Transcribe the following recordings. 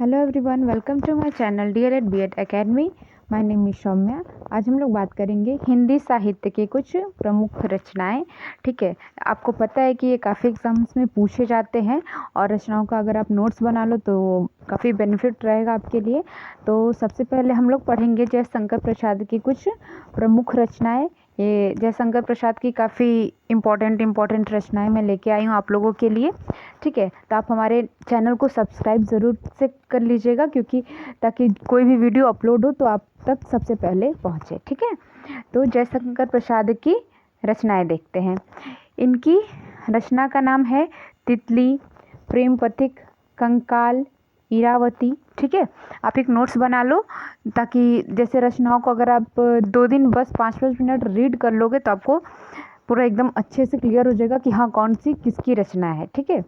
Hello everyone, welcome to my channel DElEd BEd academy. My name is Saumya. आज हम लोग बात करेंगे हिंदी साहित्य के कुछ प्रमुख रचनाएं। ठीक है, आपको पता है कि ये काफ़ी एग्जाम्स में पूछे जाते हैं और रचनाओं का अगर आप नोट्स बना लो तो काफ़ी बेनिफिट रहेगा आपके लिए। तो सबसे पहले हम लोग पढ़ेंगे जयशंकर प्रसाद की कुछ प्रमुख रचनाएं। ये जयशंकर प्रसाद की काफ़ी इम्पोर्टेंट रचनाएं मैं लेके आई हूँ आप लोगों के लिए। ठीक है, तो आप हमारे चैनल को सब्सक्राइब ज़रूर से कर लीजिएगा, क्योंकि ताकि कोई भी वीडियो अपलोड हो तो आप तक सबसे पहले पहुँचे। ठीक है, तो जयशंकर प्रसाद की रचनाएं देखते हैं। इनकी रचना का नाम है तितली, प्रेम पथिक, कंकाल, इरावती। ठीक है, आप एक नोट्स बना लो ताकि जैसे रचनाओं को अगर आप 2 दिन बस 5-5 मिनट रीड कर लोगे तो आपको पूरा एकदम अच्छे से क्लियर हो जाएगा कि हाँ कौन सी किसकी रचना है। ठीक है,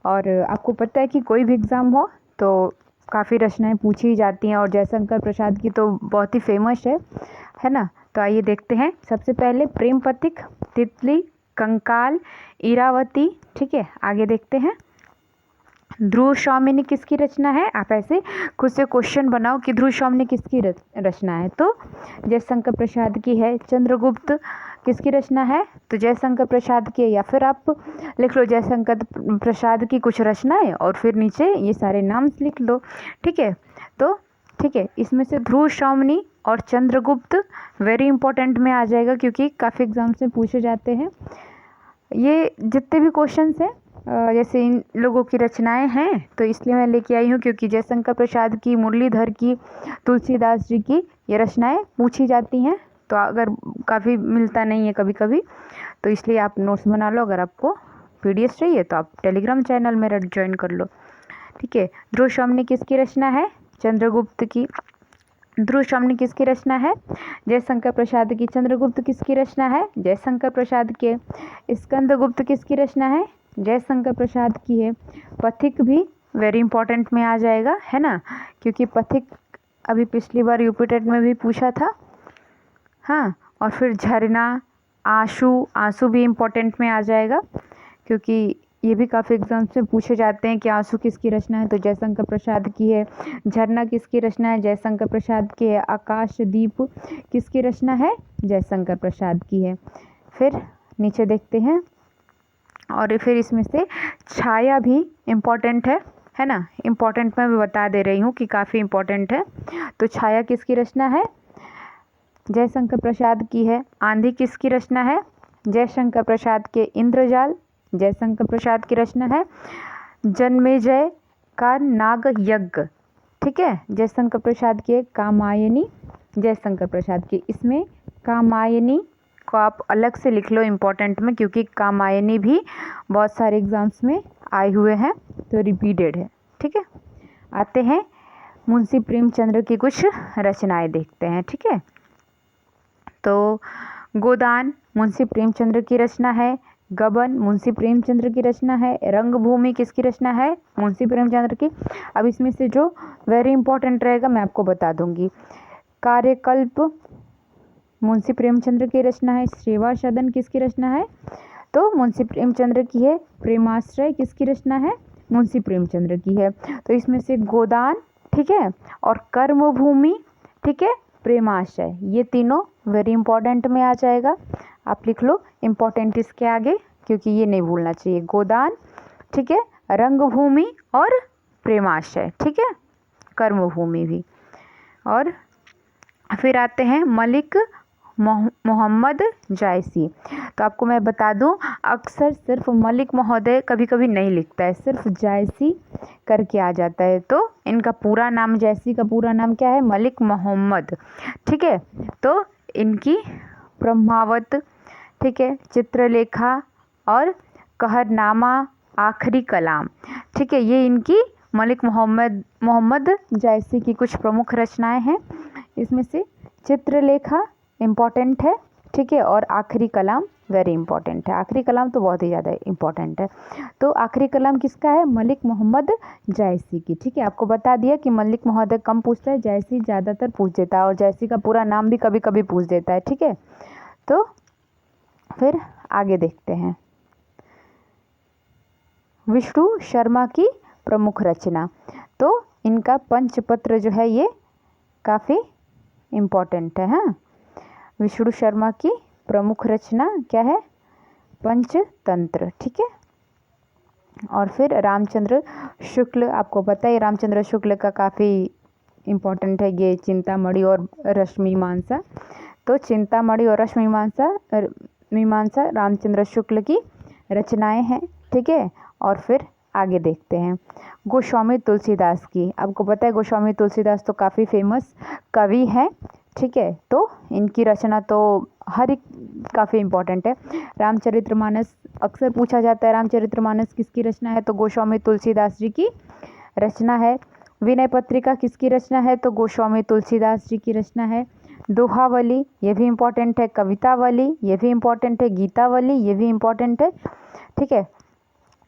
और आपको पता है कि कोई भी एग्ज़ाम हो तो काफ़ी रचनाएं पूछी ही जाती हैं और जयशंकर प्रसाद की तो बहुत ही फेमस है ना। तो आइए देखते हैं। सबसे पहले प्रेम पथिक, तितली, कंकाल, इरावती। ठीक है, आगे देखते हैं। ध्रुव स्वामिनी किसकी रचना है? आप ऐसे खुद से क्वेश्चन बनाओ कि ध्रुव स्वामिनी किसकी रचना है, तो जयशंकर प्रसाद की है। चंद्रगुप्त किसकी रचना है? तो जयशंकर प्रसाद की है। या फिर आप लिख लो जयशंकर प्रसाद की कुछ रचनाएं और फिर नीचे ये सारे नाम लिख लो। ठीक है, तो ठीक है, इसमें से ध्रुव स्वामिनी और चंद्रगुप्त वेरी इंपॉर्टेंट में आ जाएगा क्योंकि काफ़ी एग्जाम्स में पूछे जाते हैं। ये जितने भी क्वेश्चंस हैं जैसे इन लोगों की रचनाएं हैं तो इसलिए मैं लेके आई हूँ क्योंकि जयशंकर प्रसाद की, मुरलीधर की, तुलसीदास जी की ये रचनाएं पूछी जाती हैं। तो अगर काफ़ी मिलता नहीं है कभी कभी, तो इसलिए आप नोट्स बना लो। अगर आपको पीडीएफ चाहिए तो आप टेलीग्राम चैनल में ज्वाइन कर लो। ठीक है, ध्रुव स्वामिनी किसकी रचना है? चंद्रगुप्त की। ध्रुव स्वामिनी किसकी रचना है? जयशंकर प्रसाद की। चंद्रगुप्त किसकी रचना है? जयशंकर प्रसाद के। स्कंदगुप्त किसकी रचना है? जयशंकर प्रसाद की है। पथिक भी वेरी इंपॉर्टेंट में आ जाएगा, है ना, क्योंकि पथिक अभी पिछली बार यूपी टेट में भी पूछा था। हाँ, और फिर झरना, आंसू, आंसू भी इम्पोर्टेंट में आ जाएगा क्योंकि ये भी काफ़ी एग्जाम्स में पूछे जाते हैं कि आंसू किसकी रचना है, तो जयशंकर प्रसाद की है। झरना किसकी रचना है? जयशंकर प्रसाद की है। आकाशदीप किसकी रचना है? जयशंकर प्रसाद की है। फिर नीचे देखते हैं, और फिर इसमें से छाया भी इम्पॉर्टेंट है ना। इम्पॉर्टेंट मैं भी बता दे रही हूँ कि काफ़ी इम्पॉर्टेंट है। तो छाया किसकी रचना है? जयशंकर प्रसाद की है। आंधी किसकी रचना है? जयशंकर प्रसाद के। इंद्रजाल जयशंकर प्रसाद की रचना है। जन्मेजय का नाग यज्ञ, ठीक है, जयशंकर प्रसाद की। कामायनी जयशंकर प्रसाद की। इसमें कामायनी को आप अलग से लिख लो इम्पोर्टेंट में, क्योंकि कामायनी भी बहुत सारे एग्जाम्स में आए हुए हैं तो रिपीटेड है। ठीक है, आते हैं मुंशी प्रेमचंद्र की कुछ रचनाएं देखते हैं। ठीक है, तो गोदान मुंशी प्रेमचंद्र की रचना है। गबन मुंशी प्रेमचंद्र की रचना है। रंगभूमि किसकी रचना है? मुंशी प्रेमचंद्र की। अब इसमें से जो वेरी इंपॉर्टेंट रहेगा मैं आपको बता दूंगी। कार्यकल्प मुंशी प्रेमचंद्र की रचना है। सेवा सदन किसकी रचना है? तो मुंशी प्रेमचंद्र की है। प्रेमाश्रय किसकी रचना है? मुंशी प्रेमचंद्र की है। तो इसमें से गोदान, ठीक है, और कर्मभूमि, ठीक है, प्रेमाश्रय, ये तीनों वेरी इंपॉर्टेंट में आ जाएगा। आप लिख लो इम्पोर्टेंट इसके आगे, क्योंकि ये नहीं भूलना चाहिए। गोदान, ठीक है, रंगभूमि और प्रेमाश्रय, ठीक है, कर्मभूमि भी। और फिर आते हैं मलिक मोहम्मद जायसी। तो आपको मैं बता दूं, अक्सर सिर्फ मलिक महोदय कभी कभी नहीं लिखता है, सिर्फ जायसी करके आ जाता है। तो इनका पूरा नाम, जायसी का पूरा नाम क्या है? मलिक मोहम्मद। ठीक है, तो इनकी ब्रह्मावत, ठीक है, चित्रलेखा और कहरनामा, आखिरी कलाम, ठीक है, ये इनकी मलिक मोहम्मद जायसी की कुछ प्रमुख रचनाएं हैं। इसमें से चित्रलेखा इम्पॉर्टेंट है, ठीक है, और आखिरी कलाम वेरी इंपॉर्टेंट है। आखिरी कलाम तो बहुत ही ज़्यादा इम्पॉर्टेंट है। तो आखिरी कलाम किसका है? मलिक मोहम्मद जायसी की। ठीक है, आपको बता दिया कि मलिक महोदय कम पूछता है, जायसी ज़्यादातर पूछ देता है, और जायसी का पूरा नाम भी कभी कभी पूछ देता है। ठीक है, तो फिर आगे देखते हैं। विष्णु शर्मा की प्रमुख रचना, तो इनका पंचपत्र जो है ये काफ़ी इम्पोर्टेंट है। हाँ, विष्णु शर्मा की प्रमुख रचना क्या है? पंचतंत्र। ठीक है। और फिर रामचंद्र शुक्ल, आपको पता है रामचंद्र शुक्ल का काफ़ी इम्पोर्टेंट है ये चिंतामणि और रश्मिमांसा। तो चिंतामणि और मीमांसा रामचंद्र शुक्ल की रचनाएं हैं। ठीक है। और फिर आगे देखते हैं गोस्वामी तुलसीदास की। आपको पता है गोस्वामी तुलसीदास तो काफ़ी फेमस कवि हैं। ठीक है। तो इनकी रचना तो हर एक काफ़ी इम्पोर्टेंट है। रामचरितमानस अक्सर पूछा जाता है, रामचरितमानस किसकी रचना है? तो गोस्वामी तुलसीदास जी की रचना है। विनय पत्रिका किसकी रचना है? तो गोस्वामी तुलसीदास जी की रचना है। दोहावली ये भी इम्पोर्टेंट है। कवितावली ये भी इम्पोर्टेंट है। गीतावली ये भी इम्पोर्टेंट है। ठीक है।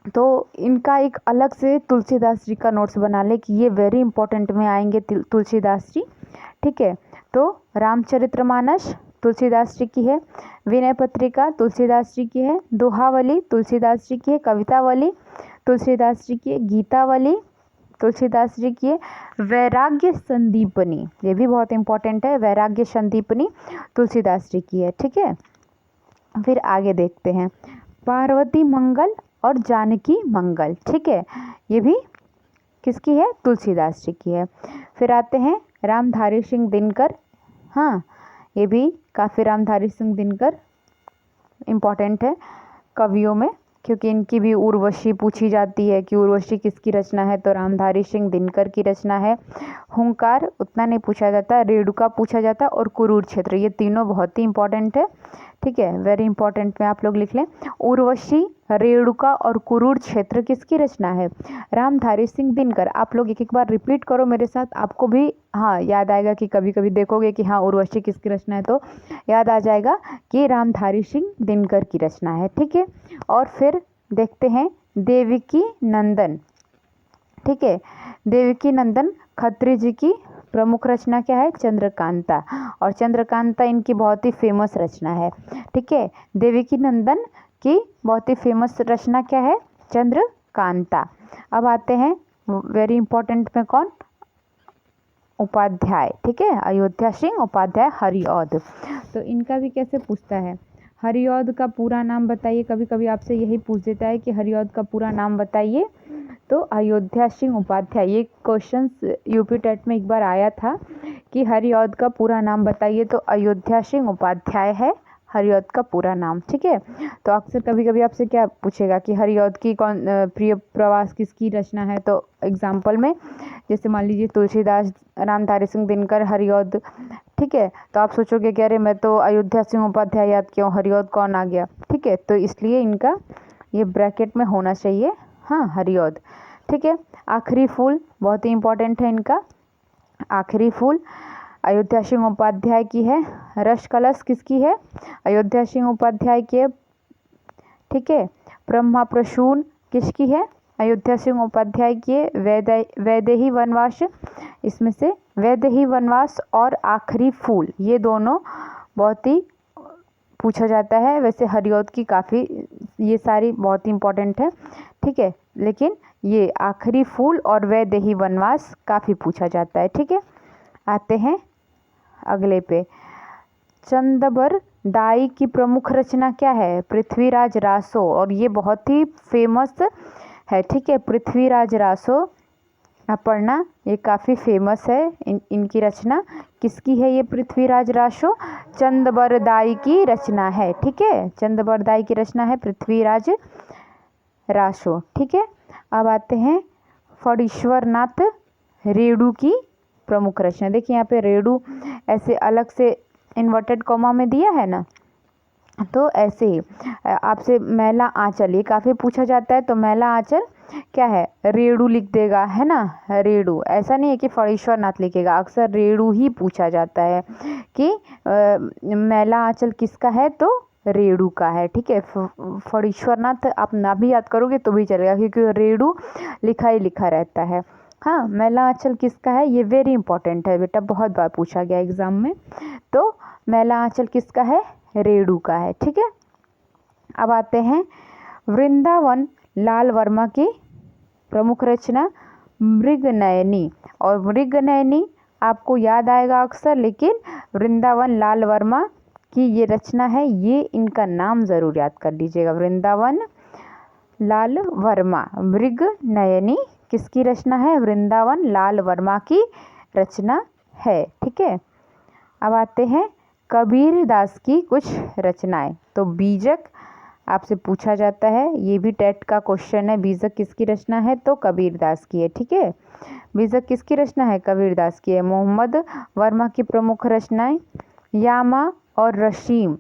तो इनका एक अलग से तुलसीदास जी का नोट्स बना ले कि ये वेरी इंपॉर्टेंट में आएंगे तुलसीदास जी। ठीक है। तो रामचरितमानस तुलसीदास जी की है, विनय पत्रिका तुलसीदास जी की है, दोहावली तुलसीदास जी की है, कवितावली तुलसीदास जी की है, गीतावली तुलसीदास जी की है, वैराग्य संदीपनी ये भी बहुत इंपॉर्टेंट है, वैराग्य संदीपनी तुलसीदास जी की है। ठीक है। फिर आगे देखते हैं पार्वती मंगल और जानकी मंगल। ठीक है। ये भी किसकी है? तुलसीदास जी की है। फिर आते हैं रामधारी सिंह दिनकर। हाँ, ये भी काफ़ी रामधारी सिंह दिनकर इम्पोर्टेंट है कवियों में, क्योंकि इनकी भी उर्वशी पूछी जाती है कि उर्वशी किसकी रचना है? तो रामधारी सिंह दिनकर की रचना है। हुंकार उतना नहीं पूछा जाता, रेणुका पूछा जाता और कुरूर क्षेत्र, ये तीनों बहुत ही इंपॉर्टेंट है। ठीक है, वेरी इंपॉर्टेंट में आप लोग लिख लें। उर्वशी, रेणुका और कुरूर क्षेत्र किसकी रचना है? रामधारी सिंह दिनकर। आप लोग एक एक बार रिपीट करो मेरे साथ, आपको भी हाँ याद आएगा कि कभी कभी देखोगे कि हाँ उर्वशी किसकी रचना है तो याद आ जाएगा कि रामधारी सिंह दिनकर की रचना है। ठीक है। और फिर देखते हैं देवकी नंदन। ठीक है। देवकी नंदन खत्री जी की प्रमुख रचना क्या है? चंद्रकांता। और चंद्रकांता इनकी बहुत ही फेमस रचना है। ठीक है। देवकी नंदन की बहुत ही फेमस रचना क्या है? चंद्रकांता। अब आते हैं वेरी इंपॉर्टेंट में कौन? उपाध्याय। ठीक है। अयोध्या सिंह उपाध्याय हरिऔध। तो इनका भी कैसे पूछता है? हरिऔध का पूरा नाम बताइए। कभी कभी आपसे यही पूछ देता है कि हरिऔध का पूरा नाम बताइए। तो अयोध्या सिंह उपाध्याय, ये क्वेश्चन यूपी टेट में एक बार आया था कि हरिऔध का पूरा नाम बताइए, तो अयोध्या सिंह उपाध्याय है हरिऔध का पूरा नाम। ठीक है। तो अक्सर कभी कभी आपसे क्या पूछेगा कि हरिऔध की कौन प्रिय प्रवास किसकी रचना है? तो एग्जाम्पल में जैसे मान लीजिए तुलसीदास, रामधारी सिंह दिनकर, हरिऔध। ठीक है। तो आप सोचोगे कि अरे मैं तो अयोध्या सिंह उपाध्याय याद किया हूँ, हरिऔध कौन आ गया? ठीक है। तो इसलिए इनका ये ब्रैकेट में होना चाहिए। हाँ, हरिऔध। ठीक है। आखिरी फूल बहुत ही इंपॉर्टेंट है इनका। आखिरी फूल अयोध्या सिंह उपाध्याय की है। रस कलश किसकी है? अयोध्या सिंह उपाध्याय की है। ठीक है। ब्रह्मा प्रसून किसकी है? अयोध्या सिंह उपाध्याय की है। वैदेही वनवास, इसमें से वैदेही वनवास और आखिरी फूल ये दोनों बहुत ही पूछा जाता है। वैसे हरिऔध की काफ़ी ये सारी बहुत ही इंपॉर्टेंट है। ठीक है। लेकिन ये आखिरी फूल और वैदेही वनवास काफ़ी पूछा जाता है। ठीक है। आते हैं अगले पे। चंदबर दाई की प्रमुख रचना क्या है? पृथ्वीराज रासो। और ये बहुत ही फेमस है। ठीक है। पृथ्वीराज रासो आप पढ़ना, ये काफ़ी फेमस है। इनकी रचना किसकी है? ये पृथ्वीराज रासो चंदबर दाई की रचना है। ठीक है। चंदबर दाई की रचना है पृथ्वीराज रासो। ठीक है। अब आते हैं फणीश्वर नाथ रेणु की प्रमुख रचना। देखिए यहाँ पे रेणु ऐसे अलग से इन्वर्टेड कॉमा में दिया है ना, तो ऐसे ही आपसे मैला आंचल ये काफ़ी पूछा जाता है। तो मैला आंचल क्या है? रेणु लिख देगा, है ना, रेणु। ऐसा नहीं है कि फणीश्वर नाथ लिखेगा, अक्सर रेणु ही पूछा जाता है कि मैला आंचल किसका है? तो रेणु का है। ठीक है। फणीश्वर नाथ आप ना भी याद करोगे तो भी चलेगा, क्योंकि रेणु लिखा ही लिखा रहता है। हाँ, मैला आंचल किसका है? ये वेरी इंपॉर्टेंट है बेटा, बहुत बार पूछा गया एग्जाम में। तो मैला आंचल किसका है? रेणु का है। ठीक है। अब आते हैं वृंदावन लाल वर्मा की प्रमुख रचना मृगनयनी। और मृगनयनी आपको याद आएगा अक्सर, लेकिन वृंदावन लाल वर्मा की ये रचना है, ये इनका नाम ज़रूर याद कर लीजिएगा, वृंदावन लाल वर्मा। मृगनयनी किसकी रचना है? वृंदावन लाल वर्मा की रचना है। ठीक है, अब आते हैं कबीर दास की कुछ रचनाएं। तो बीजक आपसे पूछा जाता है, ये भी टेट का क्वेश्चन है, बीजक किसकी रचना है? तो कबीर दास की है। ठीक है, बीजक किसकी रचना है? कबीर दास की है। मोहम्मद वर्मा की प्रमुख रचनाएं, यामा और रशीम